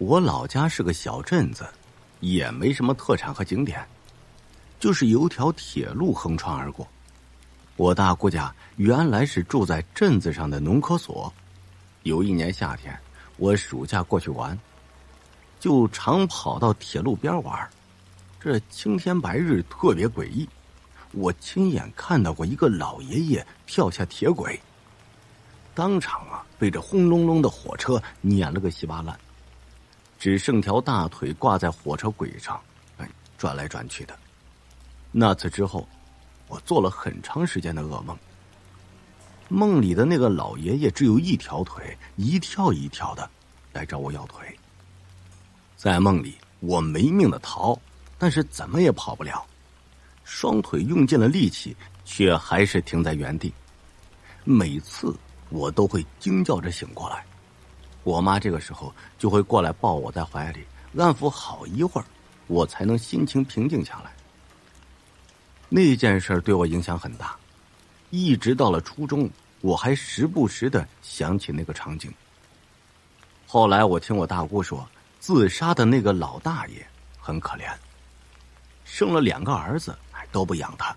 我老家是个小镇子，也没什么特产和景点，就是有条铁路横穿而过。我大姑家原来是住在镇子上的农科所。有一年夏天，我暑假过去玩，就常跑到铁路边玩。这青天白日特别诡异，我亲眼看到过一个老爷爷跳下铁轨，当场被这轰隆隆的火车碾了个稀巴烂，只剩条大腿挂在火车轨上，转来转去的。那次之后，我做了很长时间的噩梦。梦里的那个老爷爷只有一条腿，一跳一跳的来找我要腿。在梦里，我没命的逃，但是怎么也跑不了，双腿用尽了力气，却还是停在原地。每次我都会惊叫着醒过来，我妈这个时候就会过来抱我在怀里，安抚好一会儿，我才能心情平静下来。那件事对我影响很大，一直到了初中，我还时不时的想起那个场景。后来我听我大姑说，自杀的那个老大爷很可怜，生了2个儿子都不养他，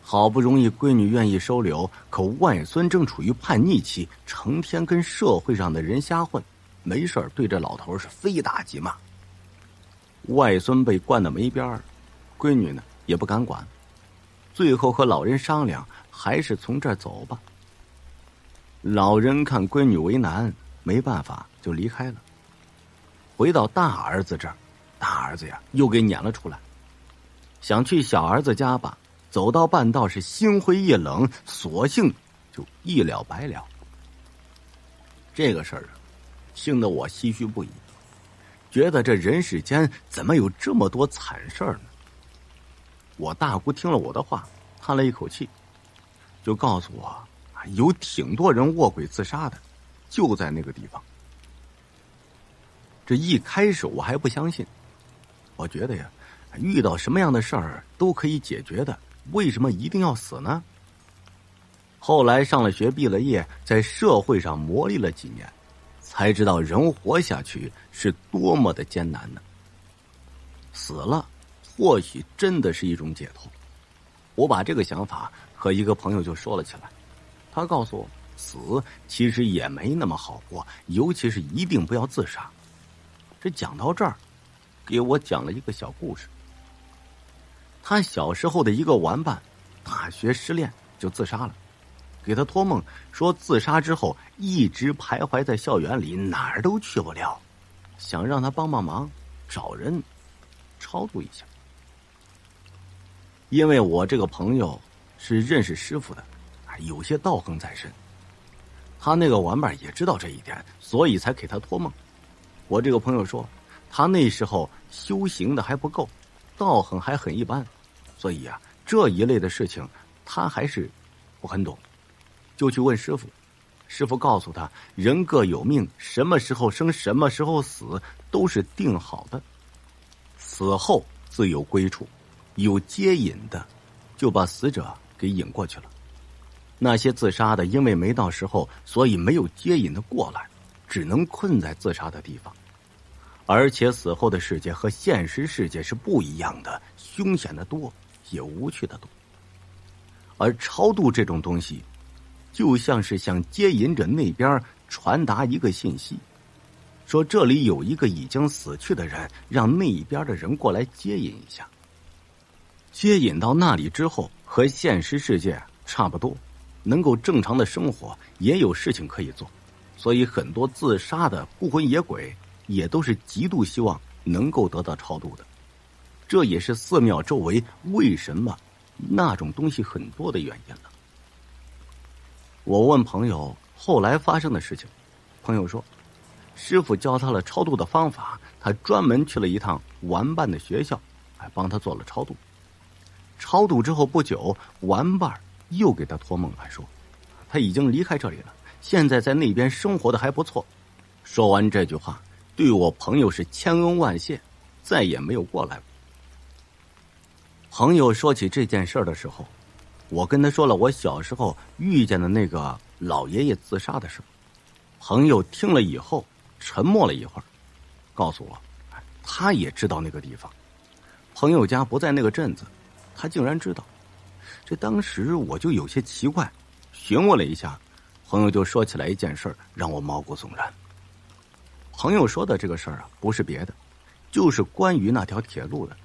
好不容易闺女愿意收留，可外孙正处于叛逆期，成天跟社会上的人瞎混，没事对这老头是非打即骂。外孙被惯得没边儿，闺女呢也不敢管，最后和老人商量，还是从这儿走吧。老人看闺女为难，没办法就离开了。回到大儿子这儿，大儿子又给撵了出来，想去小儿子家吧，走到半道是心灰意冷，索性就一了百了。这个事儿听得我唏嘘不已，觉得这人世间怎么有这么多惨事儿呢？我大姑听了我的话，叹了一口气，就告诉我有挺多人卧轨自杀的，就在那个地方。这一开始我还不相信，我觉得遇到什么样的事儿都可以解决的，为什么一定要死呢？后来上了学，毕了业，在社会上磨砺了几年，才知道人活下去是多么的艰难呢。死了或许真的是一种解脱。我把这个想法和一个朋友就说了起来，他告诉我，死其实也没那么好过，尤其是一定不要自杀。这讲到这儿，给我讲了一个小故事。他小时候的一个玩伴，大学失恋就自杀了，给他托梦说自杀之后一直徘徊在校园里，哪儿都去不了，想让他帮帮忙，找人超度一下。因为我这个朋友是认识师傅的，有些道行在身，他那个玩伴也知道这一点，所以才给他托梦。我这个朋友说，他那时候修行的还不够，道行还很一般，所以这一类的事情他还是不很懂，就去问师傅。师傅告诉他，人各有命，什么时候生什么时候死都是定好的，死后自有归处，有接引的就把死者给引过去了，那些自杀的因为没到时候，所以没有接引的过来，只能困在自杀的地方。而且死后的世界和现实世界是不一样的，凶险的多，也无趣的多。而超度这种东西，就像是向接引者那边传达一个信息，说这里有一个已经死去的人，让那边的人过来接引一下。接引到那里之后，和现实世界差不多，能够正常的生活，也有事情可以做。所以很多自杀的孤魂野鬼也都是极度希望能够得到超度的。这也是寺庙周围为什么那种东西很多的原因了。我问朋友后来发生的事情，朋友说，师傅教他了超度的方法，他专门去了一趟玩伴的学校，还帮他做了超度。超度之后不久，玩伴又给他托梦来说，他已经离开这里了，现在在那边生活的还不错。说完这句话，对我朋友是千恩万谢，再也没有过来过。朋友说起这件事的时候，我跟他说了我小时候遇见的那个老爷爷自杀的事。朋友听了以后沉默了一会儿，告诉我，他也知道那个地方，朋友家不在那个镇子，他竟然知道。这当时我就有些奇怪，询问了一下，朋友就说起来一件事儿，让我毛骨悚然。朋友说的这个事儿啊，不是别的，就是关于那条铁路的。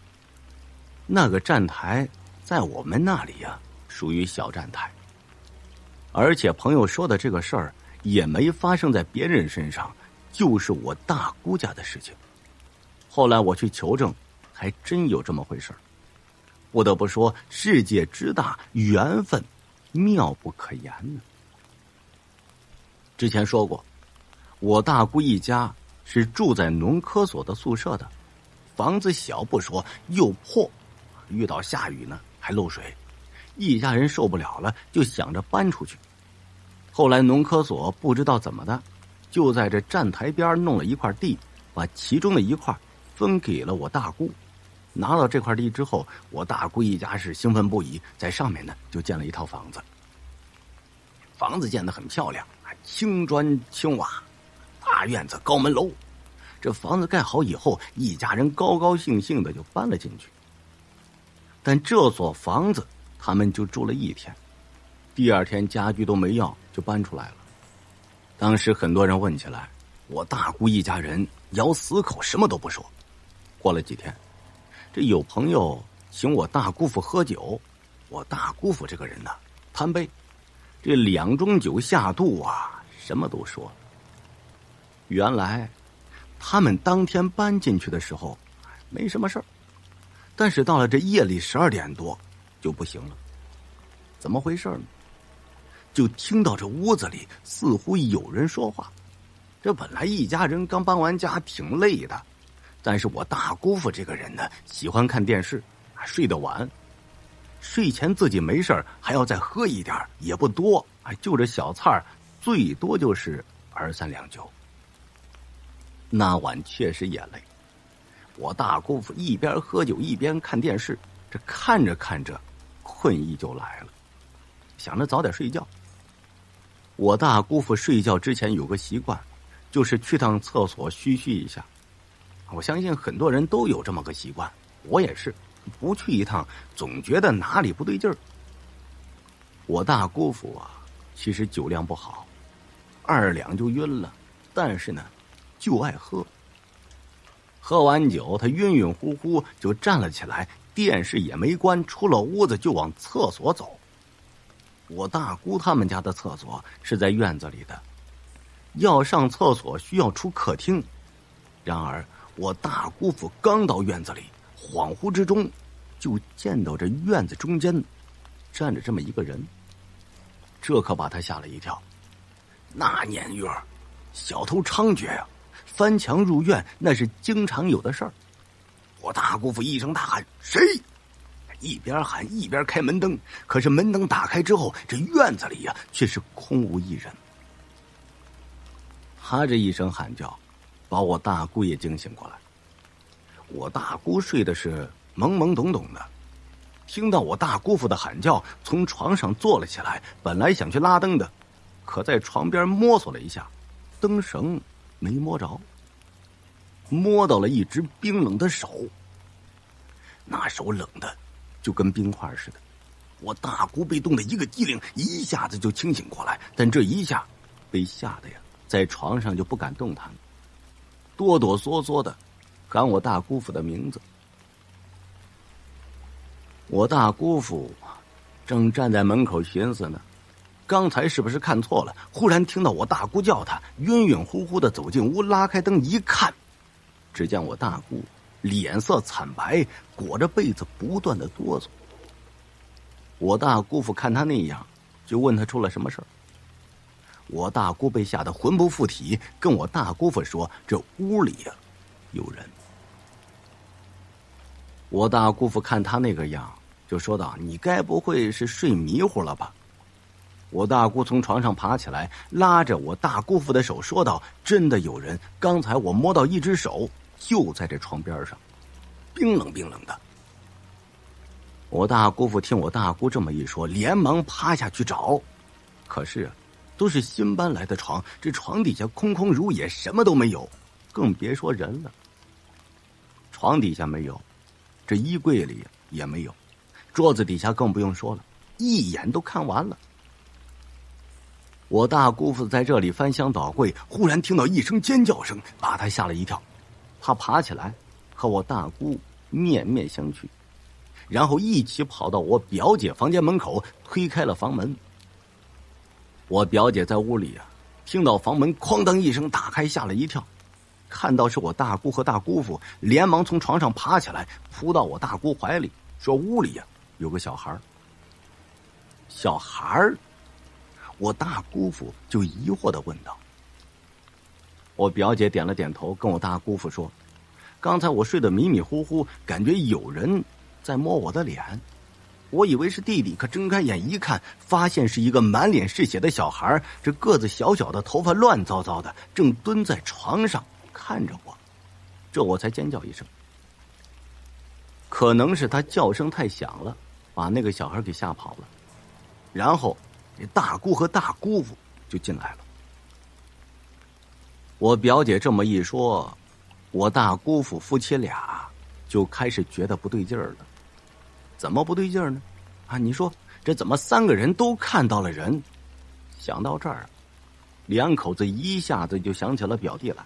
那个站台在我们那里呀，属于小站台。而且朋友说的这个事儿也没发生在别人身上，就是我大姑家的事情。后来我去求证，还真有这么回事儿。不得不说，世界之大，缘分妙不可言呢。之前说过，我大姑一家是住在农科所的宿舍的，房子小不说，又破，遇到下雨呢还漏水，一家人受不了了，就想着搬出去。后来农科所不知道怎么的，就在这站台边弄了一块地，把其中的一块分给了我大姑。拿到这块地之后，我大姑一家是兴奋不已，在上面呢就建了一套房子。房子建得很漂亮，青砖青瓦，大院子高门楼。这房子盖好以后，一家人高高兴兴的就搬了进去。但这所房子他们就住了一天，第二天家具都没要就搬出来了。当时很多人问起来，我大姑一家人咬死口，什么都不说。过了几天，这有朋友请我大姑父喝酒，我大姑父这个人呢，贪杯，这2盅酒下肚啊，什么都说了。原来他们当天搬进去的时候没什么事儿，但是到了这夜里12点多就不行了。怎么回事呢？就听到这屋子里似乎有人说话。这本来一家人刚搬完家挺累的，但是我大姑父这个人呢，喜欢看电视，睡得晚，睡前自己没事还要再喝一点，也不多，就这小菜最多就是2、3两酒。那晚确实也累，我大姑父一边喝酒一边看电视，这看着看着困意就来了，想着早点睡觉。我大姑父睡觉之前有个习惯，就是去趟厕所嘘嘘一下。我相信很多人都有这么个习惯，我也是，不去一趟总觉得哪里不对劲儿。我大姑父啊，其实酒量不好，2两就晕了，但是呢就爱喝。喝完酒他晕晕乎乎就站了起来，电视也没关，出了屋子就往厕所走。我大姑他们家的厕所是在院子里的，要上厕所需要出客厅。然而我大姑父刚到院子里，恍惚之中就见到这院子中间站着这么一个人，这可把他吓了一跳。那年月小偷猖獗呀，翻墙入院那是经常有的事儿。我大姑父一声大喊：“谁？”一边喊一边开门灯，可是门灯打开之后，这院子里呀却是空无一人。他这一声喊叫把我大姑也惊醒过来。我大姑睡的是懵懵懂懂的，听到我大姑父的喊叫，从床上坐了起来，本来想去拉灯的，可在床边摸索了一下，灯绳没摸着，摸到了一只冰冷的手。那手冷的就跟冰块似的，我大姑被冻得一个激灵，一下子就清醒过来，但这一下被吓得呀，在床上就不敢动弹了，哆哆嗦嗦的喊我大姑父的名字。我大姑父正站在门口寻思呢，刚才是不是看错了，忽然听到我大姑叫他，晕晕乎乎的走进屋，拉开灯一看，只见我大姑脸色惨白，裹着被子不断的哆嗦。我大姑父看他那样，就问他出了什么事儿。我大姑被吓得魂不附体，跟我大姑父说这屋里呀有人。我大姑父看他那个样，就说道：“你该不会是睡迷糊了吧？”我大姑从床上爬起来，拉着我大姑父的手说道：“真的有人，刚才我摸到一只手，就在这床边上，冰冷冰冷的。”我大姑父听我大姑这么一说，连忙趴下去找，可是都是新搬来的床，这床底下空空如也，什么都没有。更别说人了。床底下没有，这衣柜里也没有，桌子底下更不用说了，一眼都看完了。我大姑父在这里翻箱倒柜，忽然听到一声尖叫声，把他吓了一跳。他爬起来，和我大姑面面相觑，然后一起跑到我表姐房间门口，推开了房门。我表姐在屋里啊，听到房门哐当一声打开，吓了一跳，看到是我大姑和大姑父，连忙从床上爬起来，扑到我大姑怀里，说屋里呀有个小孩。小孩？我大姑父就疑惑地问道。我表姐点了点头，跟我大姑父说，刚才我睡得迷迷糊糊，感觉有人在摸我的脸，我以为是弟弟，可睁开眼一看，发现是一个满脸是血的小孩，这个子小小的，头发乱糟糟的，正蹲在床上看着我，这我才尖叫一声。可能是他叫声太响了，把那个小孩给吓跑了。然后这大姑和大姑父就进来了。我表姐这么一说，我大姑父夫妻俩就开始觉得不对劲儿了。怎么不对劲儿呢？啊，你说这怎么3个人都看到了人？想到这儿，两口子一下子就想起了表弟来。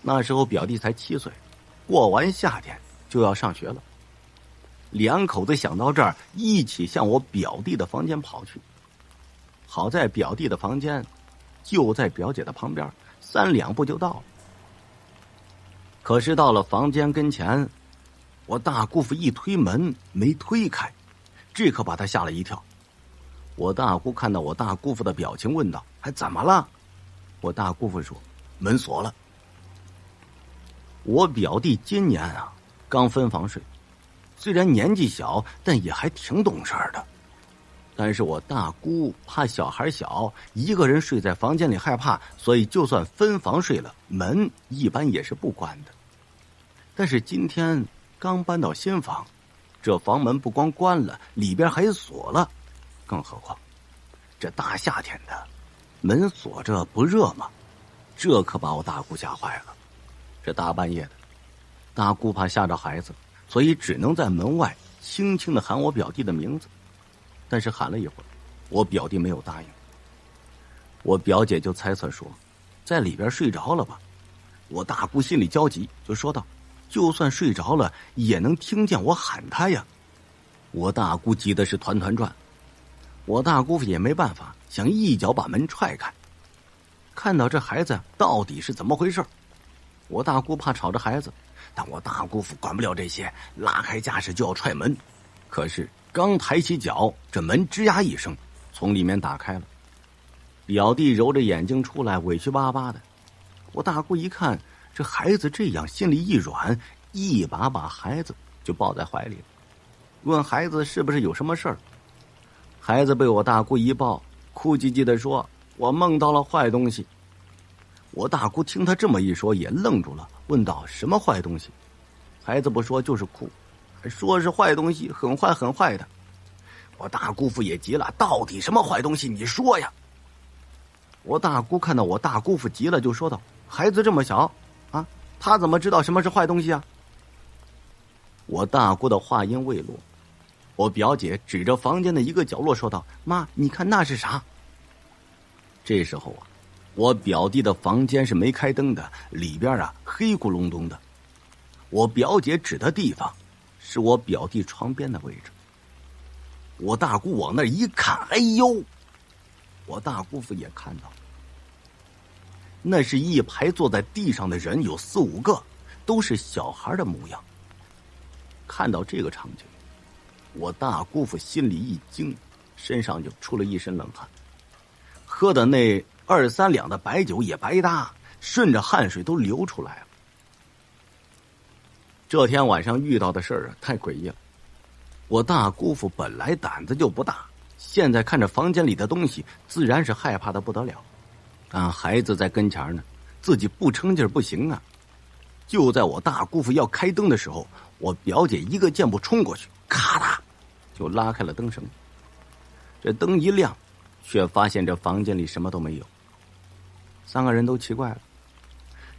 那时候表弟才7岁，过完夏天就要上学了。两口子想到这儿，一起向我表弟的房间跑去。好在表弟的房间就在表姐的旁边，3两步就到了。可是到了房间跟前，我大姑父一推门没推开，这可把他吓了一跳。我大姑看到我大姑父的表情，问道：“还怎么了？”我大姑父说：“门锁了。”我表弟今年啊刚分房睡，虽然年纪小，但也还挺懂事的。但是我大姑怕小孩小，一个人睡在房间里害怕，所以就算分房睡了，门一般也是不关的。但是今天刚搬到新房，这房门不光关了，里边还锁了。更何况这大夏天的，门锁着不热吗？这可把我大姑吓坏了。这大半夜的，大姑怕吓着孩子，所以只能在门外轻轻地喊我表弟的名字。但是喊了一会儿，我表弟没有答应。我表姐就猜测说，在里边睡着了吧。我大姑心里焦急，就说道：“就算睡着了，也能听见我喊他呀。”我大姑急的是团团转。我大姑父也没办法，想一脚把门踹开。看到这孩子到底是怎么回事，我大姑怕吵着孩子，但我大姑父管不了这些，拉开架势就要踹门。可是刚抬起脚，这门吱呀一声从里面打开了。表弟揉着眼睛出来，委屈巴巴的。我大姑一看这孩子这样，心里一软，一把把孩子就抱在怀里了，问孩子是不是有什么事儿。孩子被我大姑一抱，哭唧唧的说：“我梦到了坏东西。”我大姑听他这么一说也愣住了，问道：“什么坏东西？”孩子不说，就是哭，还说是坏东西，很坏很坏的。我大姑父也急了：“到底什么坏东西？你说呀！”我大姑看到我大姑父急了，就说道：“孩子这么小啊，他怎么知道什么是坏东西啊？”我大姑的话音未落，我表姐指着房间的一个角落说道：“妈，你看那是啥？”这时候啊，我表弟的房间是没开灯的，里边啊黑咕隆咚的。我表姐指的地方是我表弟床边的位置。我大姑往那一看，哎呦！我大姑父也看到，那是一排坐在地上的人，有4、5个，都是小孩的模样。看到这个场景，我大姑父心里一惊，身上就出了一身冷汗，喝的那2、3两的白酒也白搭，顺着汗水都流出来了。这天晚上遇到的事儿啊，太诡异了。我大姑父本来胆子就不大，现在看着房间里的东西，自然是害怕的不得了。但孩子在跟前呢，自己不撑劲儿不行啊。就在我大姑父要开灯的时候，我表姐一个箭步冲过去，咔嗒就拉开了灯绳。这灯一亮，却发现这房间里什么都没有。3个人都奇怪了，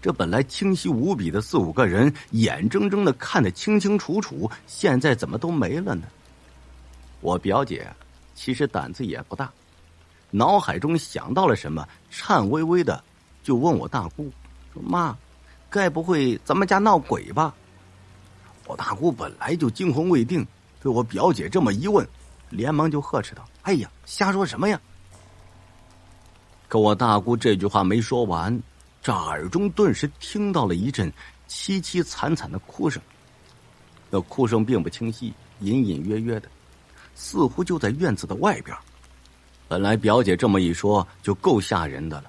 这本来清晰无比的4、5个人，眼睁睁的看得清清楚楚，现在怎么都没了呢？我表姐其实胆子也不大，脑海中想到了什么，颤巍巍的就问我大姑说：“妈，该不会咱们家闹鬼吧？”我大姑本来就惊魂未定，对我表姐这么一问，连忙就呵斥道：“哎呀，瞎说什么呀！”可我大姑这句话没说完，这耳中顿时听到了一阵凄凄惨惨的哭声。那哭声并不清晰，隐隐约约的，似乎就在院子的外边。本来表姐这么一说就够吓人的了，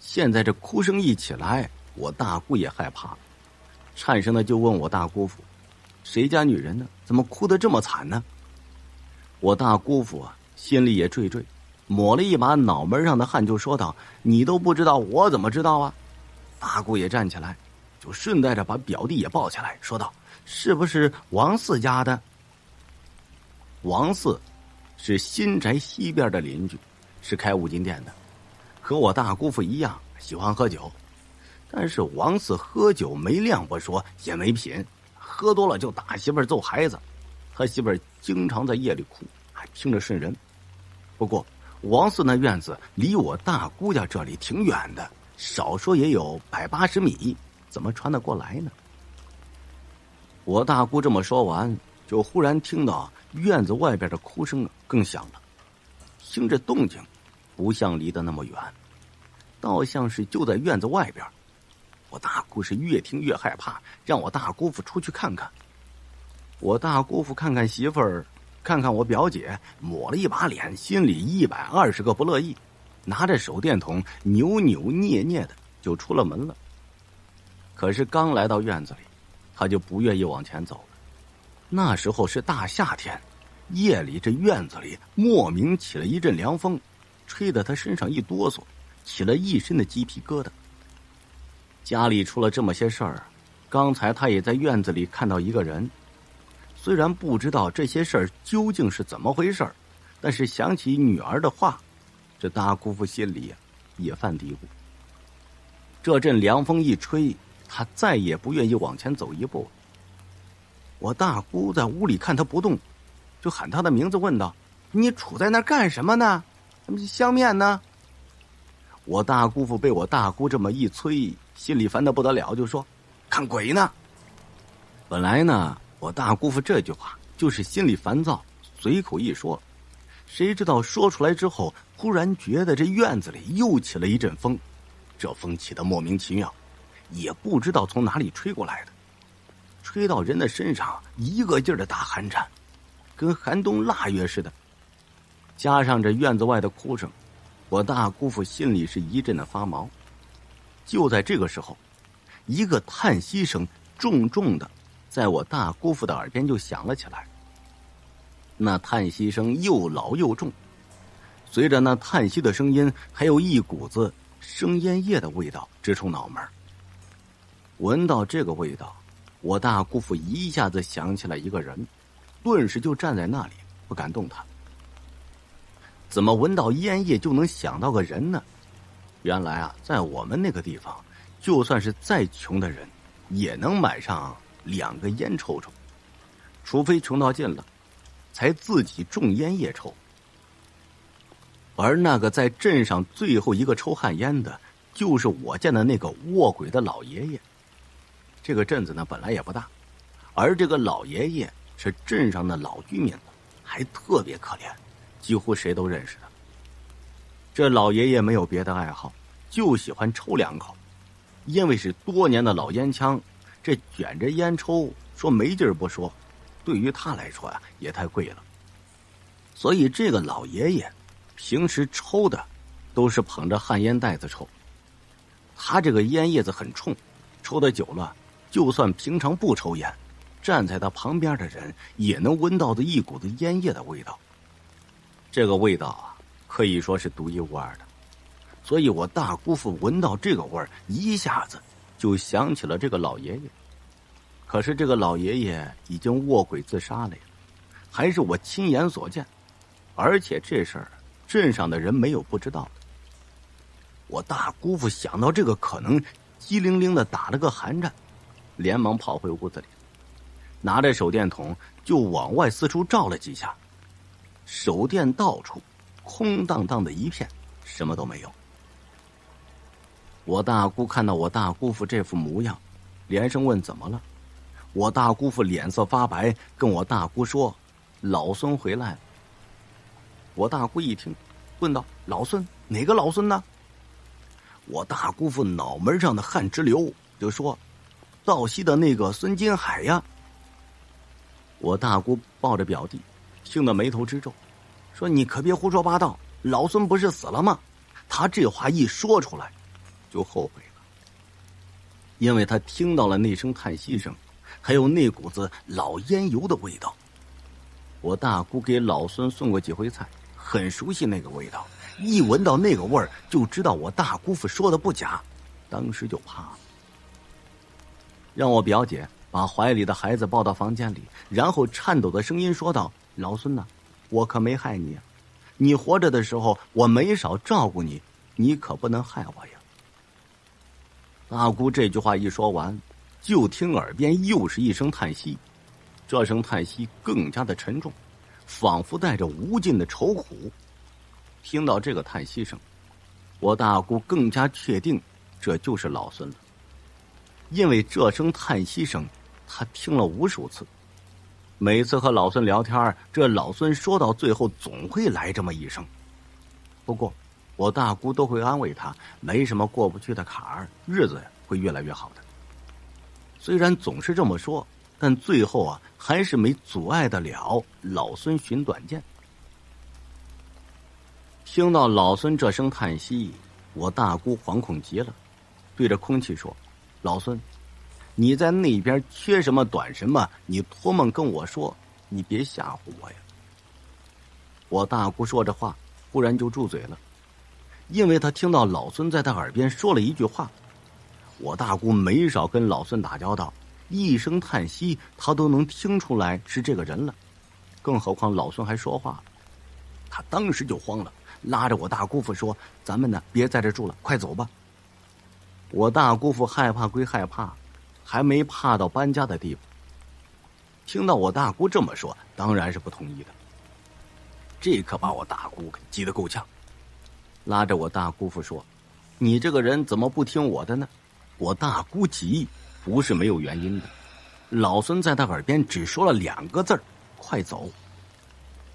现在这哭声一起来，我大姑也害怕了，颤声的就问我大姑父：“谁家女人呢？怎么哭得这么惨呢？”我大姑父啊，心里也惴惴，抹了一把脑门上的汗，就说道：“你都不知道，我怎么知道啊？”大姑也站起来，就顺带着把表弟也抱起来，说道：“是不是王四家的？”王四是新宅西边的邻居，是开五金店的，和我大姑父一样喜欢喝酒。但是王四喝酒没量不说，也没品，喝多了就打媳妇儿揍孩子，他媳妇儿经常在夜里哭，还听着瘆人。不过王四那院子离我大姑家这里挺远的，少说也有180米，怎么传得过来呢？我大姑这么说完，就忽然听到院子外边的哭声更响了，听着动静不像离得那么远，倒像是就在院子外边。我大姑是越听越害怕，让我大姑父出去看看。我大姑父看看媳妇儿，看看我表姐，抹了一把脸，心里120个不乐意，拿着手电筒扭扭捏捏的就出了门了。可是刚来到院子里，他就不愿意往前走了。那时候是大夏天，夜里这院子里莫名起了一阵凉风，吹得他身上一哆嗦，起了一身的鸡皮疙瘩。家里出了这么些事儿，刚才他也在院子里看到一个人。虽然不知道这些事儿究竟是怎么回事，但是想起女儿的话，这大姑父心里也犯嘀咕。这阵凉风一吹，他再也不愿意往前走一步了。我大姑在屋里看他不动，就喊他的名字，问道：“你杵在那儿干什么呢？相面呢？”我大姑父被我大姑这么一催，心里烦得不得了，就说：“看鬼呢。”本来呢，我大姑父这句话就是心里烦躁，随口一说，谁知道说出来之后，忽然觉得这院子里又起了一阵风，这风起得莫名其妙，也不知道从哪里吹过来的，吹到人的身上一个劲儿的打寒颤，跟寒冬腊月似的。加上这院子外的哭声，我大姑父心里是一阵的发毛。就在这个时候，一个叹息声重重的在我大姑父的耳边就响了起来。那叹息声又老又重，随着那叹息的声音，还有一股子生烟叶的味道直冲脑门。闻到这个味道，我大姑父一下子想起来一个人，顿时就站在那里不敢动弹。怎么闻到烟叶就能想到个人呢？原来啊，在我们那个地方，就算是再穷的人，也能买上2个烟抽抽，除非穷到尽了，才自己种烟叶抽。而那个在镇上最后一个抽旱烟的，就是我见的那个卧轨的老爷爷。这个镇子呢本来也不大，而这个老爷爷是镇上的老居民了，还特别可怜，几乎谁都认识他。这老爷爷没有别的爱好，就喜欢抽2口，因为是多年的老烟枪，这卷着烟抽，说没劲儿不说，对于他来说啊也太贵了。所以这个老爷爷平时抽的都是捧着旱烟袋子抽。他这个烟叶子很冲，抽的久了，就算平常不抽烟，站在他旁边的人也能闻到的一股子烟叶的味道。这个味道啊，可以说是独一无二的。所以我大姑父闻到这个味儿，一下子就想起了这个老爷爷。可是这个老爷爷已经卧轨自杀了呀，还是我亲眼所见，而且这事儿镇上的人没有不知道的。我大姑父想到这个可能，机灵灵的打了个寒战，连忙跑回屋子里，拿着手电筒就往外四处照了几下。手电到处空荡荡的一片，什么都没有。我大姑看到我大姑父这副模样，连声问怎么了。我大姑父脸色发白，跟我大姑说老孙回来了。我大姑一听，问道：老孙？哪个老孙呢？我大姑父脑门上的汗直流，就说：道西的那个孙金海呀。我大姑抱着表弟，听得眉头直皱，说：你可别胡说八道，老孙不是死了吗？他这话一说出来就后悔了，因为他听到了那声叹息声，还有那股子老烟油的味道。我大姑给老孙送过几回菜，很熟悉那个味道，一闻到那个味儿就知道我大姑父说的不假，当时就怕了。让我表姐把怀里的孩子抱到房间里，然后颤抖的声音说道：老孙呐，我可没害你啊，你活着的时候我没少照顾你，你可不能害我呀。大姑这句话一说完，就听耳边又是一声叹息，这声叹息更加的沉重，仿佛带着无尽的愁苦。听到这个叹息声，我大姑更加确定这就是老孙了，因为这声叹息声她听了无数次，每次和老孙聊天，这老孙说到最后总会来这么一声。不过我大姑都会安慰他，没什么过不去的坎儿，日子会越来越好的。虽然总是这么说，但最后啊，还是没阻碍得了老孙寻短见。听到老孙这声叹息，我大姑惶恐极了，对着空气说：老孙，你在那边缺什么短什么，你托梦跟我说，你别吓唬我呀。我大姑说着话，忽然就住嘴了，因为他听到老孙在他耳边说了一句话。我大姑没少跟老孙打交道，一声叹息他都能听出来是这个人了，更何况老孙还说话了。他当时就慌了，拉着我大姑父说：咱们呢别在这住了，快走吧。我大姑父害怕归害怕，还没怕到搬家的地步。听到我大姑这么说，当然是不同意的。这可把我大姑给急得够呛，拉着我大姑父说：你这个人怎么不听我的呢？我大姑急不是没有原因的，老孙在他耳边只说了2个字儿：快走。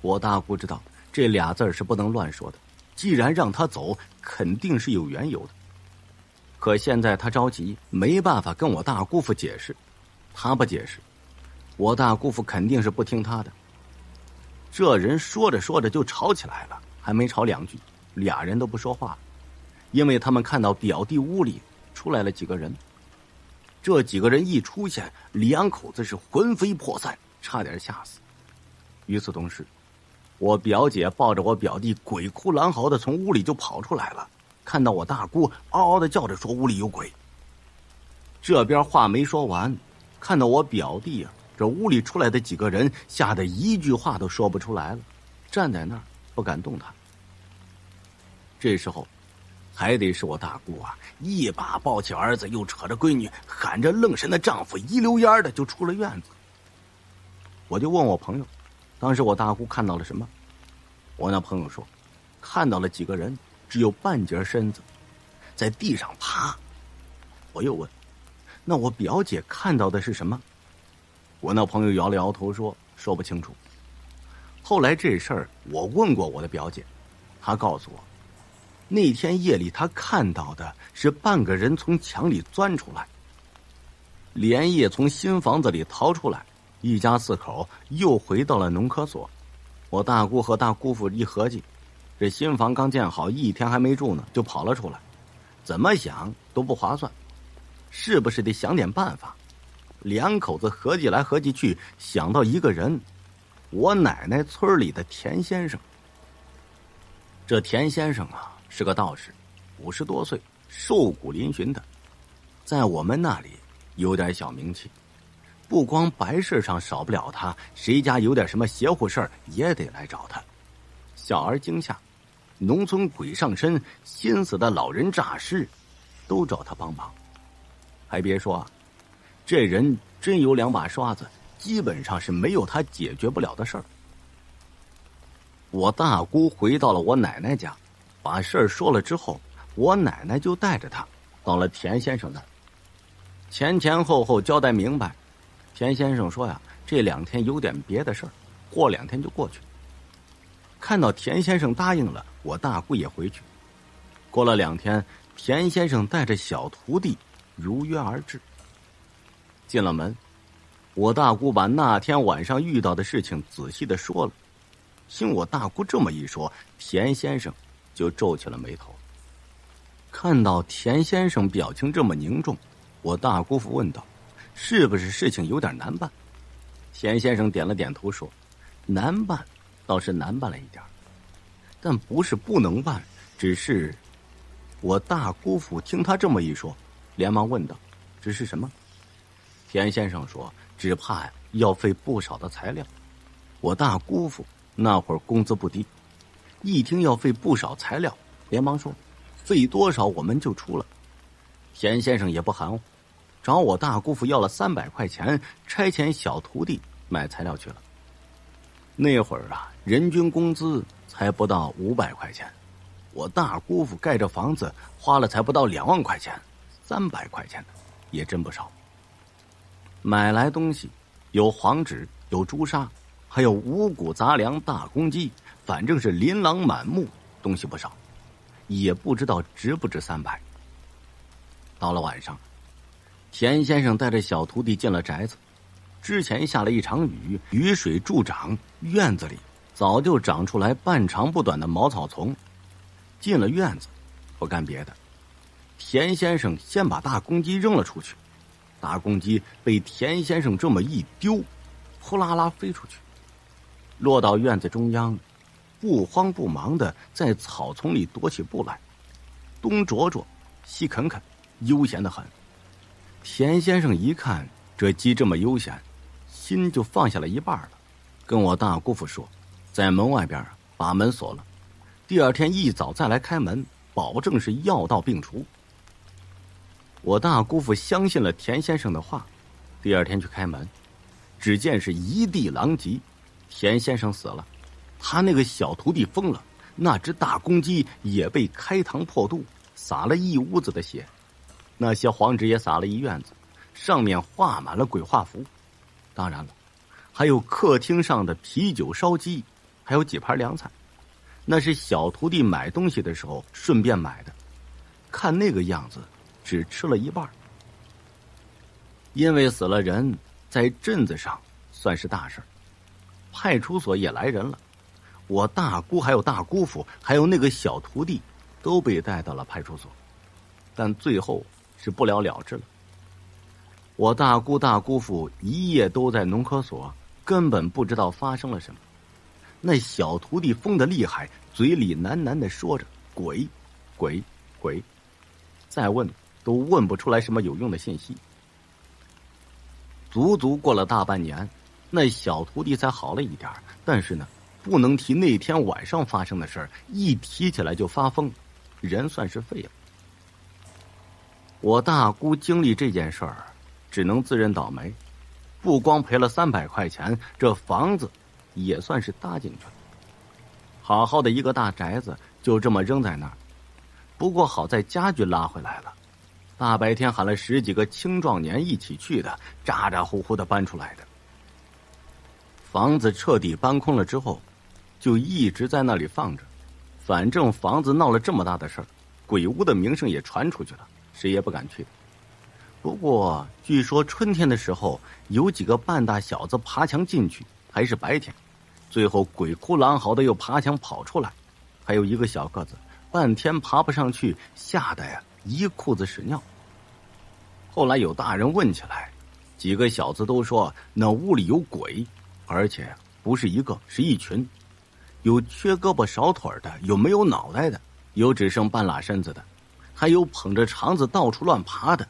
我大姑知道这俩字是不能乱说的，既然让他走，肯定是有缘由的。可现在他着急，没办法跟我大姑父解释，他不解释，我大姑父肯定是不听他的。这人说着说着就吵起来了，还没吵2句，俩人都不说话了，因为他们看到表弟屋里出来了几个人。这几个人一出现，2口子是魂飞魄散，差点吓死。与此同时，我表姐抱着我表弟鬼哭狼嚎的从屋里就跑出来了，看到我大姑嗷嗷的叫着说屋里有鬼。这边话没说完，看到我表弟啊，这屋里出来的几个人吓得一句话都说不出来了，站在那儿不敢动弹。这时候还得是我大姑啊，一把抱起儿子，又扯着闺女，喊着愣神的丈夫，一溜烟的就出了院子。我就问我朋友，当时我大姑看到了什么？我那朋友说，看到了几个人只有半截身子在地上爬。我又问，那我表姐看到的是什么？我那朋友摇了摇头说不清楚。后来这事儿我问过我的表姐，她告诉我，那天夜里她看到的是半个人从墙里钻出来，连夜从新房子里逃出来，一家4口又回到了农科所。我大姑和大姑父一合计，这新房刚建好1天还没住呢，就跑了出来，怎么想都不划算，是不是得想点办法？2口子合计来合计去，想到一个人，我奶奶村里的田先生。这田先生啊是个道士，50多岁，瘦骨嶙峋的，在我们那里有点小名气，不光白事上少不了他，谁家有点什么邪乎事儿也得来找他。小儿惊吓，农村鬼上身，心死的老人诈尸，都找他帮忙。还别说啊，这人真有两把刷子，基本上是没有他解决不了的事儿。我大姑回到了我奶奶家，把事儿说了之后，我奶奶就带着她到了田先生那儿，前后交代明白。田先生说呀，这2天有点别的事儿，过2天就过去。看到田先生答应了，我大姑也回去。过了2天，田先生带着小徒弟如约而至。进了门，我大姑把那天晚上遇到的事情仔细的说了。听我大姑这么一说，田先生就皱起了眉头。看到田先生表情这么凝重，我大姑父问道：“是不是事情有点难办？”田先生点了点头说：“难办倒是难办了一点，但不是不能办，只是……”我大姑父听他这么一说，连忙问道：“只是什么？”田先生说：“只怕要费不少的材料。”我大姑父那会儿工资不低，一听要费不少材料，连忙说：“费多少我们就出了。”田先生也不含糊，找我大姑父要了300块钱，差遣小徒弟买材料去了。那会儿啊，人均工资才不到500块钱，我大姑父盖这房子花了才不到2万块钱，300块钱的也真不少。买来东西有黄纸，有朱砂，还有五谷杂粮、大公鸡，反正是琳琅满目，东西不少，也不知道值不值300。到了晚上，田先生带着小徒弟进了宅子。之前下了一场雨，雨水助长，院子里早就长出来半长不短的茅草丛。进了院子，不干别的，田先生先把大公鸡扔了出去。大公鸡被田先生这么一丢，呼啦啦飞出去，落到院子中央，不慌不忙的在草丛里踱起步来，东啄啄，西啃啃，悠闲得很。田先生一看这鸡这么悠闲，心就放下了一半了，跟我大姑父说，在门外边把门锁了，第2天一早再来开门，保证是药到病除。我大姑父相信了田先生的话，第2天去开门，只见是一地狼藉，田先生死了，他那个小徒弟疯了，那只大公鸡也被开膛破肚，洒了一屋子的血，那些黄纸也撒了一院子，上面画满了鬼画符。当然了，还有客厅上的啤酒烧鸡，还有几盘凉菜，那是小徒弟买东西的时候顺便买的，看那个样子只吃了一半。因为死了人，在镇子上算是大事，派出所也来人了，我大姑还有大姑父还有那个小徒弟都被带到了派出所，但最后是不了了之了。我大姑大姑父一夜都在农科所，根本不知道发生了什么。那小徒弟疯得厉害，嘴里喃喃地说着鬼鬼鬼，再问都问不出来什么有用的信息。足足过了大半年，那小徒弟才好了一点，但是呢，不能提那天晚上发生的事儿，一提起来就发疯，人算是废了。我大姑经历这件事儿，只能自认倒霉，不光赔了300块钱，这房子也算是搭进去了。好好的一个大宅子就这么扔在那儿，不过好在家具拉回来了，大白天喊了10几个青壮年一起去的，咋咋呼呼的搬出来的。房子彻底搬空了之后，就一直在那里放着，反正房子闹了这么大的事儿，鬼屋的名声也传出去了，谁也不敢去的。不过据说春天的时候有几个半大小子爬墙进去，还是白天，最后鬼哭狼嚎的又爬墙跑出来，还有一个小个子半天爬不上去，吓得呀一裤子屎尿。后来有大人问起来，几个小子都说那屋里有鬼，而且不是一个，是一群，有缺胳膊少腿的，有没有脑袋的，有只剩半拉身子的，还有捧着肠子到处乱爬的。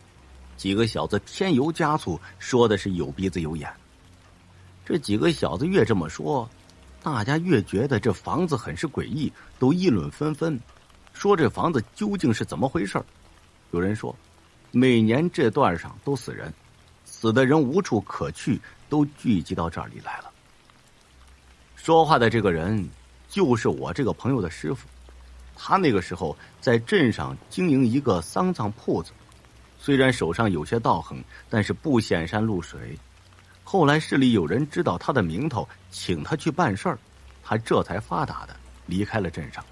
几个小子添油加醋，说的是有鼻子有眼。这几个小子越这么说，大家越觉得这房子很是诡异，都议论纷纷，说这房子究竟是怎么回事。有人说每年这段上都死人，死的人无处可去，都聚集到这里来了。说话的这个人就是我这个朋友的师傅，他那个时候在镇上经营一个丧葬铺子，虽然手上有些道行，但是不显山露水。后来市里有人知道他的名头，请他去办事儿，他这才发达的离开了镇上。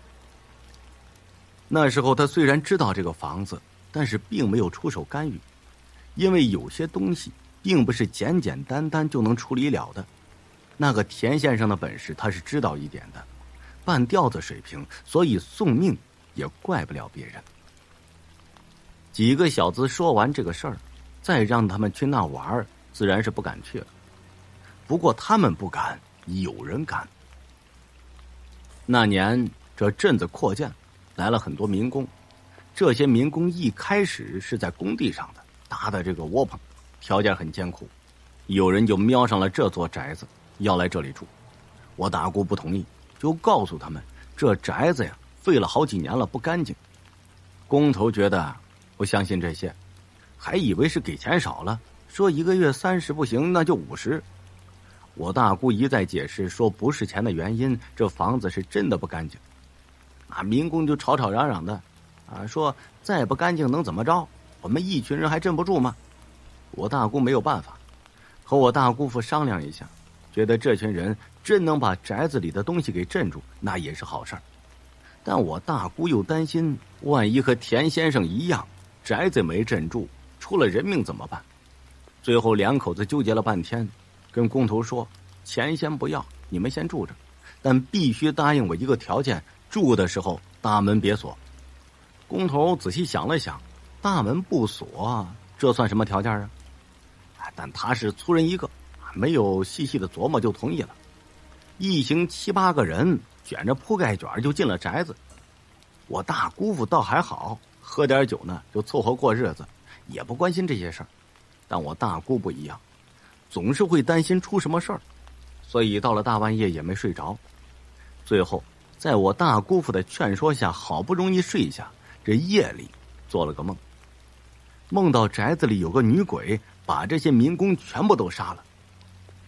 那时候他虽然知道这个房子，但是并没有出手干预，因为有些东西并不是简简单单就能处理了的。那个田先生的本事他是知道一点的，半吊子水平，所以送命也怪不了别人。几个小子说完这个事儿，再让他们去那玩，自然是不敢去了。不过他们不敢，有人敢。那年这镇子扩建，来了很多民工，这些民工一开始是在工地上的，搭的这个窝棚，条件很艰苦。有人就瞄上了这座宅子，要来这里住。我大姑不同意，就告诉他们这宅子呀废了好几年了，不干净。工头觉得不相信这些，还以为是给钱少了，说1个月30不行那就50。我大姑一再解释说不是钱的原因，这房子是真的不干净。民工就吵吵嚷嚷的说再不干净能怎么着，我们一群人还镇不住吗？我大姑没有办法，和我大姑父商量一下，觉得这群人真能把宅子里的东西给镇住，那也是好事儿。但我大姑又担心，万一和田先生一样，宅子没镇住，出了人命怎么办？最后两口子纠结了半天，跟工头说，钱先不要，你们先住着，但必须答应我一个条件，住的时候大门别锁。工头仔细想了想，大门不锁，这算什么条件啊？但他是粗人一个，没有细细的琢磨就同意了。一行7、8个人卷着铺盖卷就进了宅子。我大姑父倒还好，喝点酒呢就凑合过日子，也不关心这些事儿。但我大姑不一样，总是会担心出什么事儿，所以到了大半夜也没睡着。最后在我大姑父的劝说下，好不容易睡下，这夜里做了个梦，梦到宅子里有个女鬼把这些民工全部都杀了。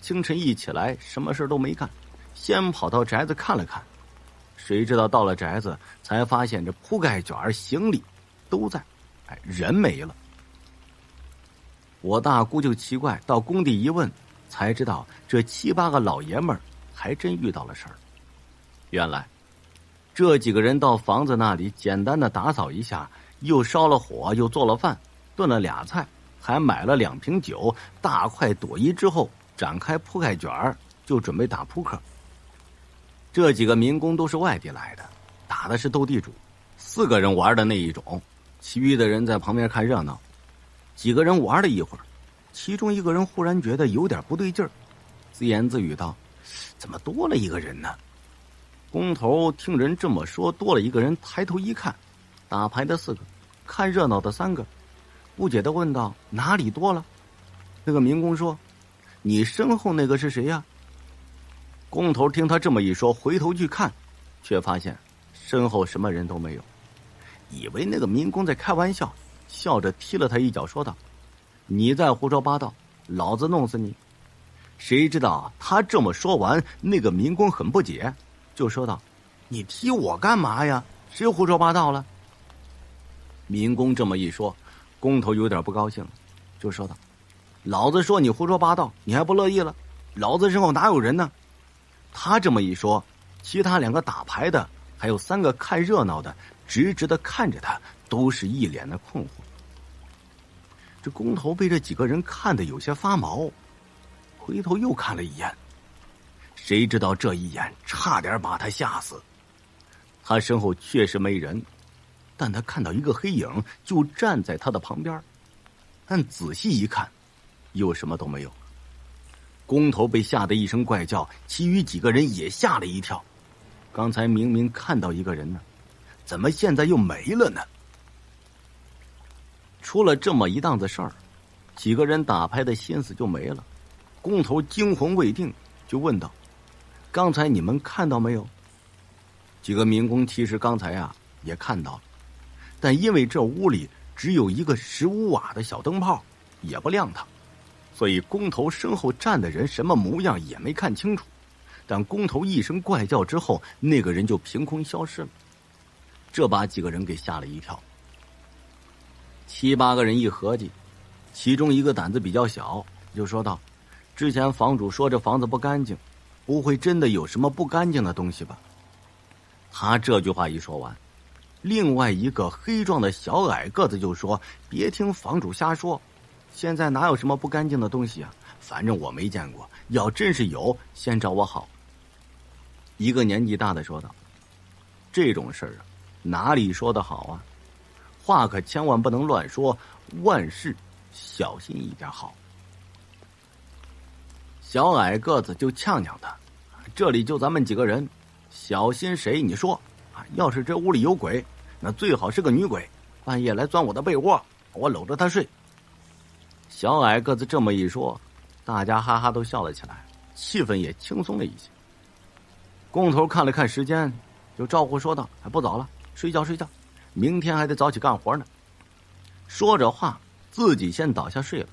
清晨一起来什么事都没干，先跑到宅子看了看，谁知道到了宅子才发现这铺盖卷行李都在，人没了。我大姑就奇怪，到工地一问才知道这7、8个老爷们儿还真遇到了事儿。原来这几个人到房子那里简单的打扫一下，又烧了火，又做了饭，炖了2菜，还买了2瓶酒，大快朵颐之后，展开铺盖卷就准备打扑克。这几个民工都是外地来的，打的是斗地主，4个人玩的那一种，其余的人在旁边看热闹。几个人玩了一会儿，其中一个人忽然觉得有点不对劲儿，自言自语道：怎么多了一个人呢？工头听人这么说，多了一个人，抬头一看，打牌的4个，看热闹的3个，不解地问道：哪里多了？那个民工说：你身后那个是谁呀？工头听他这么一说，回头去看，却发现身后什么人都没有，以为那个民工在开玩笑，笑着踢了他一脚，说道：你再胡说八道，老子弄死你！谁知道他这么说完，那个民工很不解，就说道：你踢我干嘛呀？谁胡说八道了？民工这么一说，工头有点不高兴，就说道：老子说你胡说八道，你还不乐意了？老子身后哪有人呢？他这么一说，其他2个打牌的还有3个看热闹的直直的看着他，都是一脸的困惑。这工头被这几个人看得有些发毛，回头又看了一眼，谁知道这一眼差点把他吓死。他身后确实没人，但他看到一个黑影就站在他的旁边，但仔细一看，又什么都没有。工头被吓得一声怪叫，其余几个人也吓了一跳。刚才明明看到一个人呢，怎么现在又没了呢？出了这么一档子事儿，几个人打牌的心思就没了。工头惊魂未定，就问道：刚才你们看到没有？几个民工其实刚才也看到了，但因为这屋里只有一个15瓦的小灯泡，也不亮堂，所以工头身后站的人什么模样也没看清楚。但工头一声怪叫之后，那个人就凭空消失了，这把几个人给吓了一跳。7、8个人一合计，其中一个胆子比较小，就说道：“之前房主说这房子不干净，不会真的有什么不干净的东西吧？”他这句话一说完，另外一个黑壮的小矮个子就说：“别听房主瞎说，现在哪有什么不干净的东西啊？反正我没见过，要真是有，先找我好。”一个年纪大的说道：“这种事儿啊，哪里说得好啊？话可千万不能乱说，万事小心一点好。”小矮个子就呛呛他：“这里就咱们几个人，小心谁？你说啊，要是这屋里有鬼，那最好是个女鬼，半夜来钻我的被窝，我搂着她睡。”小矮个子这么一说，大家哈哈都笑了起来，气氛也轻松了一些。工头看了看时间，就招呼说道：“还不早了，睡觉睡觉，明天还得早起干活呢。”说着话，自己先倒下睡了。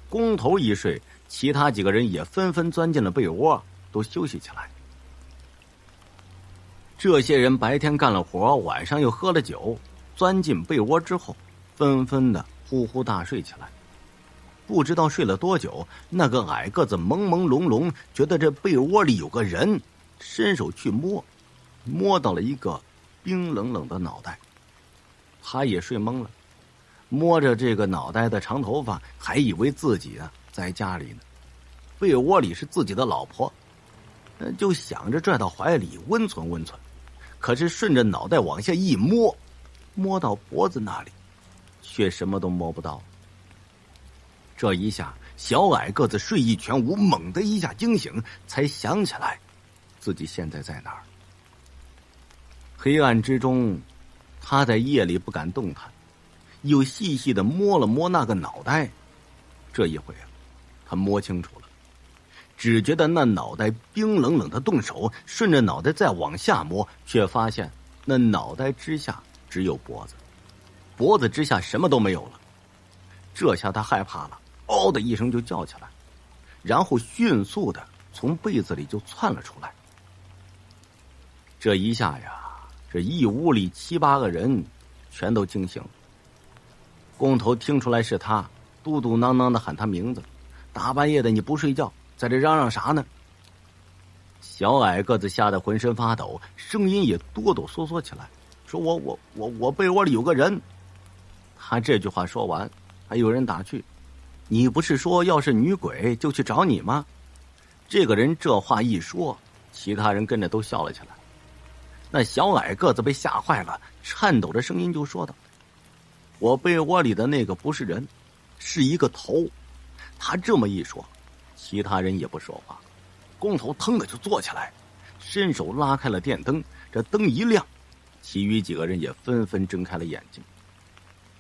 工头一睡，其他几个人也纷纷钻进了被窝，都休息起来。这些人白天干了活，晚上又喝了酒，钻进被窝之后，纷纷的呼呼大睡起来。不知道睡了多久，那个矮个子朦朦胧胧觉得这被窝里有个人，伸手去摸到了一个冰冷冷的脑袋。他也睡懵了，摸着这个脑袋的长头发，还以为自己在家里呢，被窝里是自己的老婆，就想着拽到怀里温存温存。可是顺着脑袋往下一摸到脖子那里，却什么都摸不到。这一下，小矮个子睡意全无，猛地一下惊醒，才想起来自己现在在哪儿。黑暗之中，他在夜里不敢动弹，又细细的摸了摸那个脑袋。这一回他摸清楚了，只觉得那脑袋冰冷冷的，动手顺着脑袋再往下摸，却发现那脑袋之下只有脖子，脖子之下什么都没有了。这下他害怕了，嗷的一声就叫起来，然后迅速的从被子里就窜了出来。这一下呀，这一屋里7、8个人全都惊醒了。工头听出来是他，嘟嘟囔囔的喊他名字：“大半夜的你不睡觉，在这嚷嚷啥呢？”小矮个子吓得浑身发抖，声音也哆哆嗦嗦起来，说：“我被窝里有个人。”他这句话说完，还有人打趣：“你不是说要是女鬼就去找你吗？”这个人这话一说，其他人跟着都笑了起来。那小矮个子被吓坏了，颤抖着声音就说道：“我被窝里的那个不是人，是一个头。”他这么一说，其他人也不说话。工头腾的就坐起来，伸手拉开了电灯，这灯一亮，其余几个人也纷纷睁开了眼睛。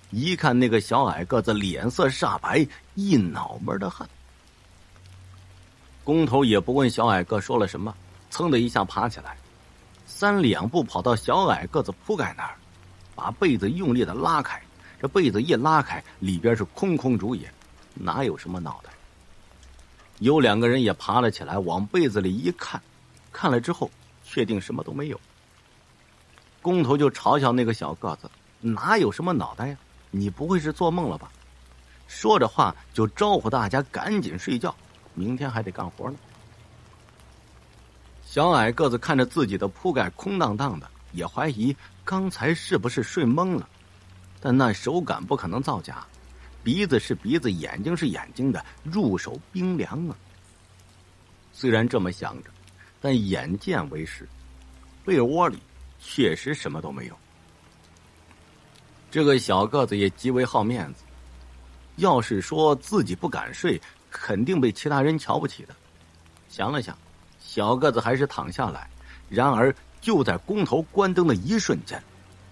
一看那个小矮个子脸色煞白，一脑门的汗。工头也不问小矮个说了什么，噌的一下爬起来，3、2步跑到小矮个子铺盖那儿，把被子用力的拉开。这被子一拉开，里边是空空如也，哪有什么脑袋？有2个人也爬了起来，往被子里一看，看了之后确定什么都没有。工头就嘲笑那个小个子：“哪有什么脑袋呀？你不会是做梦了吧？”说着话就招呼大家赶紧睡觉，明天还得干活呢。小矮个子看着自己的铺盖空荡荡的，也怀疑刚才是不是睡懵了，但那手感不可能造假，鼻子是鼻子，眼睛是眼睛的，入手冰凉啊。虽然这么想着，但眼见为实，被窝里确实什么都没有。这个小个子也极为好面子，要是说自己不敢睡，肯定被其他人瞧不起的。想了想，小个子还是躺下来。然而就在工头关灯的一瞬间，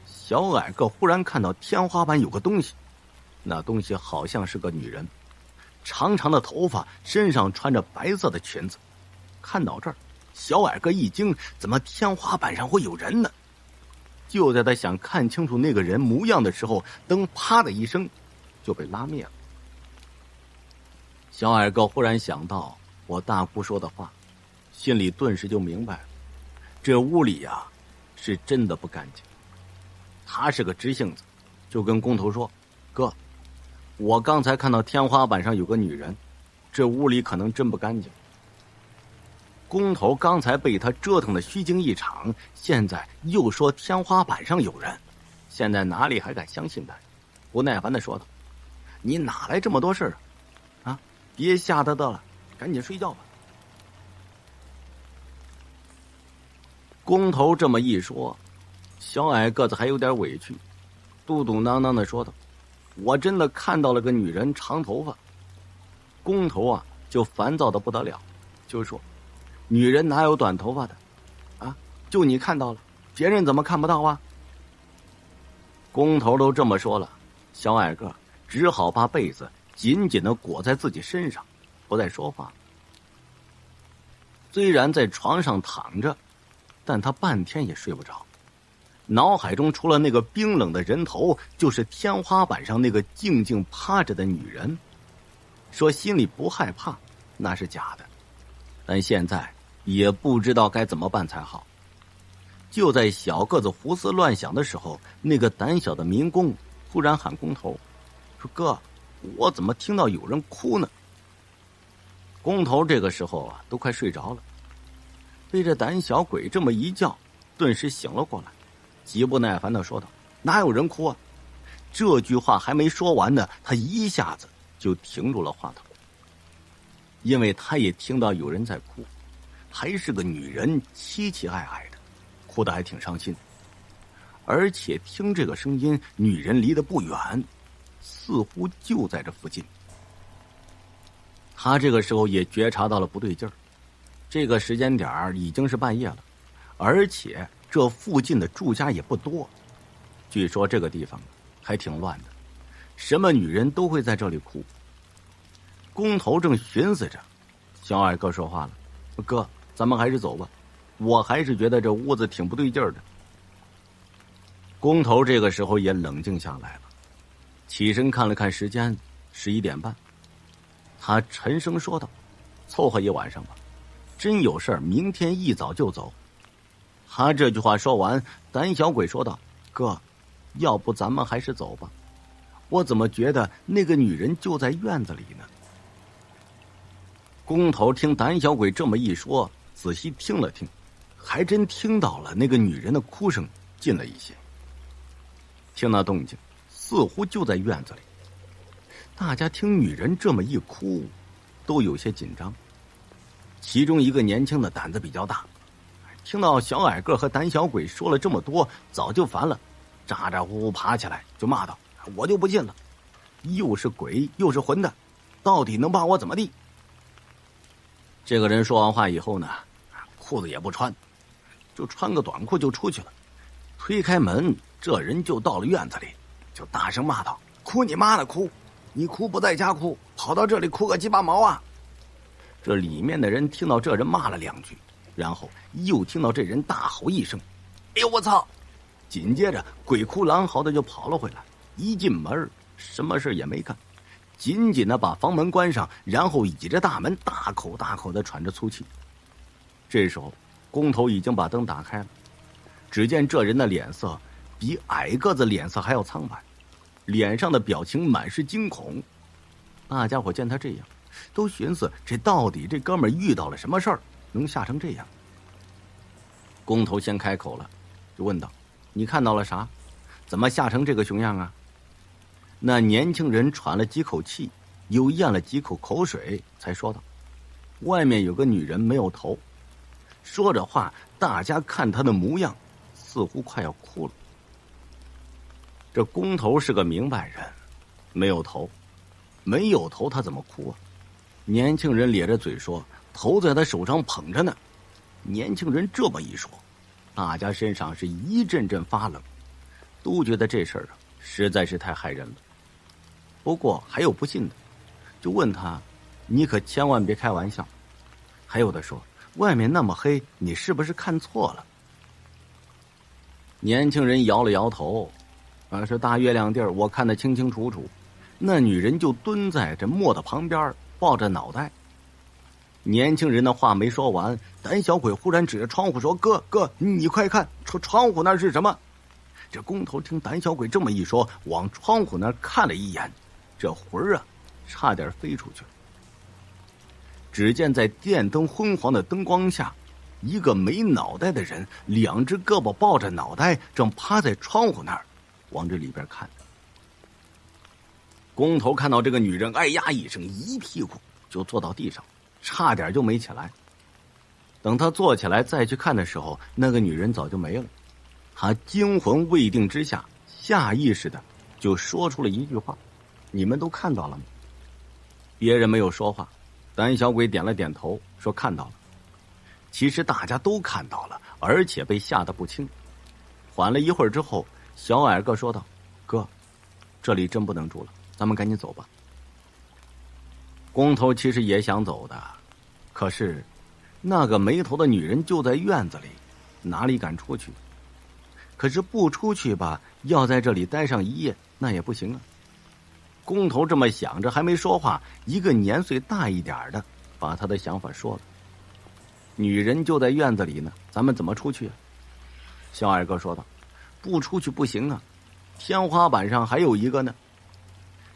小矮个忽然看到天花板有个东西，那东西好像是个女人，长长的头发，身上穿着白色的裙子。看到这儿，小矮个一惊，怎么天花板上会有人呢？就在他想看清楚那个人模样的时候，灯啪的一声就被拉灭了。小矮个忽然想到我大姑说的话，心里顿时就明白了，这屋里呀，是真的不干净。他是个直性子，就跟工头说：“哥，我刚才看到天花板上有个女人，这屋里可能真不干净。”工头刚才被他折腾的虚惊一场，现在又说天花板上有人，现在哪里还敢相信他？不耐烦的说道：“你哪来这么多事儿啊？啊，别吓得了，赶紧睡觉吧。”工头这么一说，小矮个子还有点委屈，嘟嘟囔囔的说道：“我真的看到了个女人，长头发。”工头啊，就烦躁的不得了，就说：“女人哪有短头发的？啊，就你看到了，别人怎么看不到啊？”工头都这么说了，小矮个只好把被子紧紧的裹在自己身上，不再说话。虽然在床上躺着，但他半天也睡不着，脑海中除了那个冰冷的人头，就是天花板上那个静静趴着的女人。说心里不害怕，那是假的，但现在也不知道该怎么办才好。就在小个子胡思乱想的时候，那个胆小的民工突然喊工头，说：“哥，我怎么听到有人哭呢？”工头这个时候啊，都快睡着了，被这胆小鬼这么一叫，顿时醒了过来，极不耐烦的说道：“哪有人哭啊？”这句话还没说完呢，他一下子就停住了话头，因为他也听到有人在哭，还是个女人，凄凄哀哀的，哭得还挺伤心。而且听这个声音，女人离得不远，似乎就在这附近。他这个时候也觉察到了不对劲儿，这个时间点已经是半夜了，而且这附近的住家也不多，据说这个地方还挺乱的，什么女人都会在这里哭。工头正寻思着，小矮个说话了：“哥，咱们还是走吧，我还是觉得这屋子挺不对劲儿的。”工头这个时候也冷静下来了，起身看了看时间，11点半，他沉声说道：“凑合一晚上吧，真有事儿明天一早就走。”他这句话说完，胆小鬼说道：“哥，要不咱们还是走吧，我怎么觉得那个女人就在院子里呢？”工头听胆小鬼这么一说，仔细听了听，还真听到了那个女人的哭声近了一些。听那动静，似乎就在院子里。大家听女人这么一哭，都有些紧张。其中一个年轻的胆子比较大，听到小矮个和胆小鬼说了这么多，早就烦了，咋咋呼呼爬起来就骂道：“我就不信了，又是鬼又是混的，到底能把我怎么地？”这个人说完话以后呢，裤子也不穿，就穿个短裤就出去了。推开门，这人就到了院子里，就大声骂道：“哭你妈的哭！你哭不在家哭，跑到这里哭个鸡巴毛啊！”这里面的人听到这人骂了2句，然后又听到这人大吼一声：“哎呦我操！”紧接着鬼哭狼嚎的就跑了回来，一进门什么事也没干，紧紧的把房门关上，然后倚着大门大口大口的喘着粗气。这时候工头已经把灯打开了，只见这人的脸色比矮个子脸色还要苍白，脸上的表情满是惊恐。大家伙见他这样，都寻思这到底这哥们儿遇到了什么事儿，能吓成这样。工头先开口了，就问道：“你看到了啥？怎么吓成这个熊样啊？”那年轻人喘了几口气，又咽了几口口水，才说道：“外面有个女人没有头。”说着话，大家看他的模样，似乎快要哭了。这工头是个明白人，没有头，没有头他怎么哭啊？年轻人咧着嘴说：“头在他手上捧着呢。”年轻人这么一说，大家身上是一阵阵发冷，都觉得这事儿啊实在是太害人了。不过还有不信的，就问他：“你可千万别开玩笑。”还有的说：“外面那么黑，你是不是看错了？”年轻人摇了摇头，是大月亮地儿，我看得清清楚楚。那女人就蹲在这磨的旁边，抱着脑袋。年轻人的话没说完，胆小鬼忽然指着窗户说：“哥，你快看，窗户那是什么？”这工头听胆小鬼这么一说，往窗户那看了一眼，这魂儿差点飞出去。只见在电灯昏黄的灯光下，一个没脑袋的人，两只胳膊抱着脑袋，正趴在窗户那儿，往这里边看。工头看到这个女人，哎呀一声，一屁股就坐到地上，差点就没起来。等他坐起来再去看的时候，那个女人早就没了。他惊魂未定之下，下意识的就说出了一句话：“你们都看到了吗？”别人没有说话，胆小鬼点了点头，说看到了。其实大家都看到了，而且被吓得不轻。缓了一会儿之后，小矮个说道：“哥，这里真不能住了，咱们赶紧走吧。”工头其实也想走的，可是那个没头的女人就在院子里，哪里敢出去？可是不出去吧，要在这里待上一夜，那也不行啊。工头这么想着，还没说话，一个年岁大一点的把他的想法说了：“女人就在院子里呢，咱们怎么出去啊？”小矮个说道：“不出去不行啊，天花板上还有一个呢。”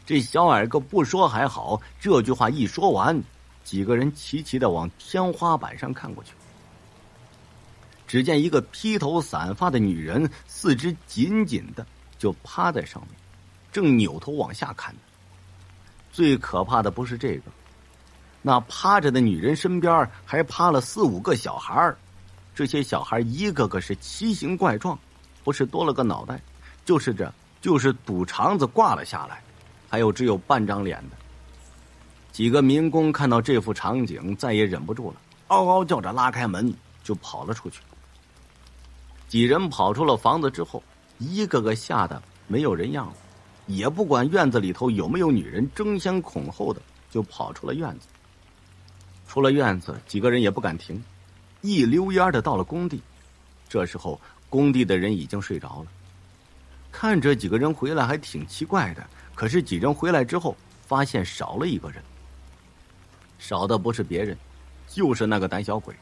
这小矮个不说还好，这句话一说完，几个人齐齐的往天花板上看过去。只见一个披头散发的女人，四肢紧紧的就趴在上面，正扭头往下看呢。最可怕的不是这个，那趴着的女人身边还趴了4、5个小孩，这些小孩一个个是奇形怪状，不是多了个脑袋，就是肚肠子挂了下来，还有只有半张脸的。几个民工看到这幅场景，再也忍不住了，嗷嗷叫着拉开门就跑了出去。几人跑出了房子之后，一个个吓得没有人样了，也不管院子里头有没有女人，争先恐后的就跑出了院子。出了院子，几个人也不敢停，一溜烟的到了工地。这时候工地的人已经睡着了，看着几个人回来还挺奇怪的，可是几人回来之后发现少了一个人，少的不是别人，就是那个胆小鬼。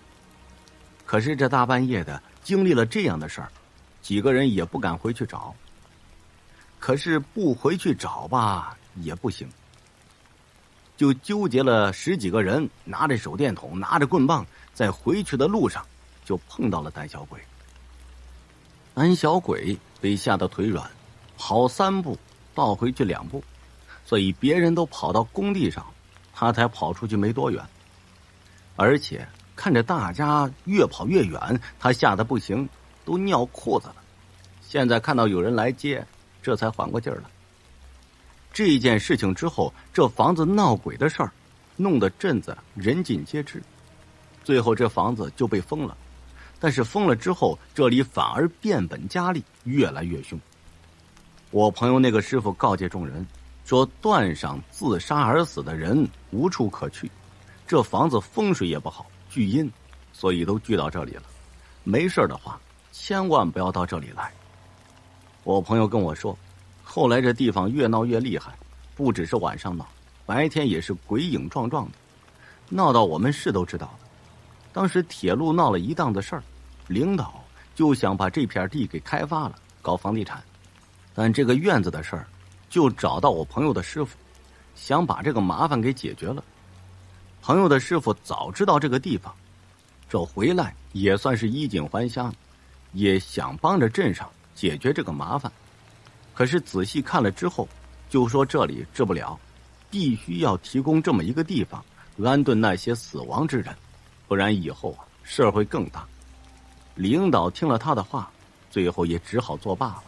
可是这大半夜的经历了这样的事儿，几个人也不敢回去找。可是不回去找吧也不行，就纠结了10几个人，拿着手电筒，拿着棍棒，在回去的路上就碰到了胆小鬼。胆小鬼被吓得腿软，跑3步倒回去2步，所以别人都跑到工地上，他才跑出去没多远。而且看着大家越跑越远，他吓得不行，都尿裤子了。现在看到有人来接，这才缓过劲儿来。这件事情之后，这房子闹鬼的事儿弄得镇子人尽皆知，最后这房子就被封了。但是封了之后，这里反而变本加厉，越来越凶。我朋友那个师傅告诫众人说，段上自杀而死的人无处可去，这房子风水也不好，聚阴，所以都聚到这里了。没事的话，千万不要到这里来。我朋友跟我说，后来这地方越闹越厉害，不只是晚上闹，白天也是鬼影幢幢的，闹到我们市都知道了。当时铁路闹了一档子事儿，领导就想把这片地给开发了，搞房地产。但这个院子的事儿，就找到我朋友的师傅，想把这个麻烦给解决了。朋友的师傅早知道这个地方，这回来也算是衣锦还乡，也想帮着镇上解决这个麻烦。可是仔细看了之后，就说这里治不了，必须要提供这么一个地方安顿那些死亡之人，不然以后事儿会更大。领导听了他的话，最后也只好作罢了。